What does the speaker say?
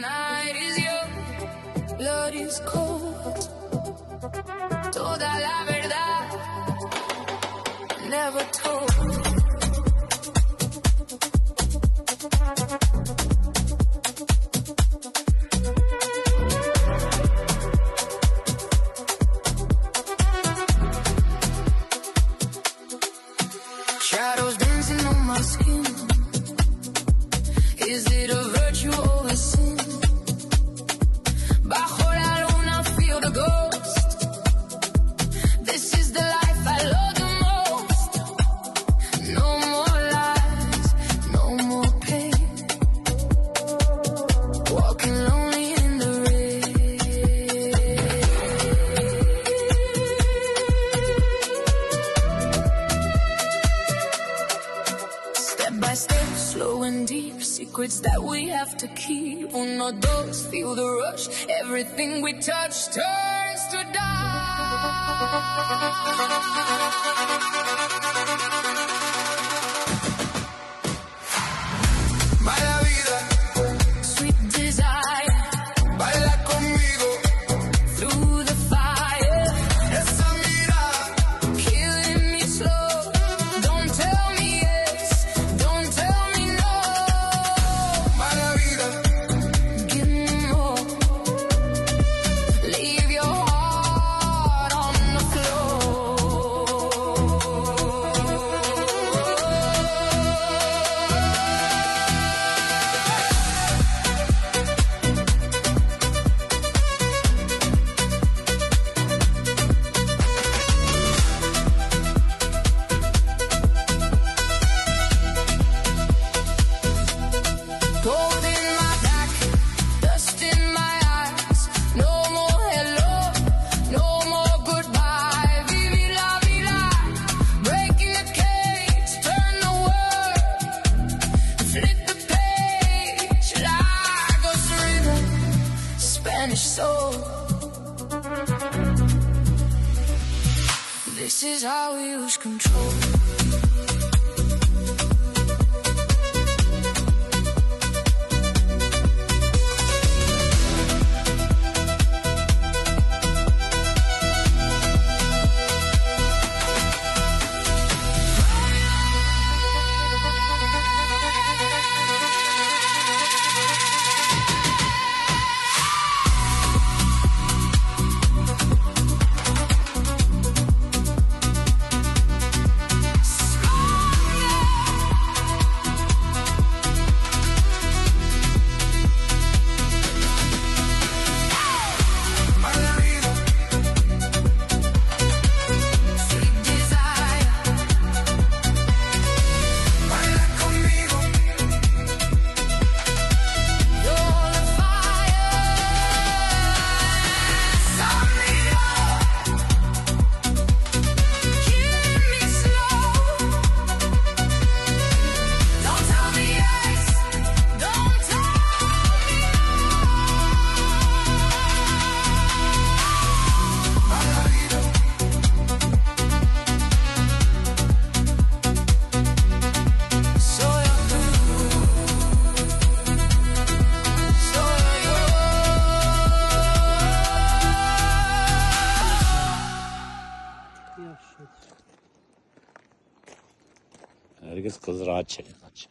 Night is young, blood is cold. Toda la verdad, never told. Shadows dancing on my skin. Is it a virtue or a sin? Bajo la luna, feel the ghost. This is the life I love the most. No more lies, no more pain. Walking lonely in the rain. Step by step, slow and deep, secrets that we have to keep. Uno, dos, feel the rush. Everything we touch turns to Mala vida, sweet desire. baila conmigo. Through the fire, Esa mirada, killing me slow. Don't tell me yes, don't tell me no. mala vida, Give me more. Leave your heart on the Cold in my back, dust in my eyes. No more hello, no more goodbye. Vivi la vida, breaking the cage, turn the world, flip the page. Lagos rhythm, Spanish soul. This is how we lose control. mala vida, Sweet desire, baila conmigo. you're the fire. Esa mirada, Killing me slow. Don't tell me yes, don't tell me mala vida, soy tú, soy yo. Energetsko zračenje, znači.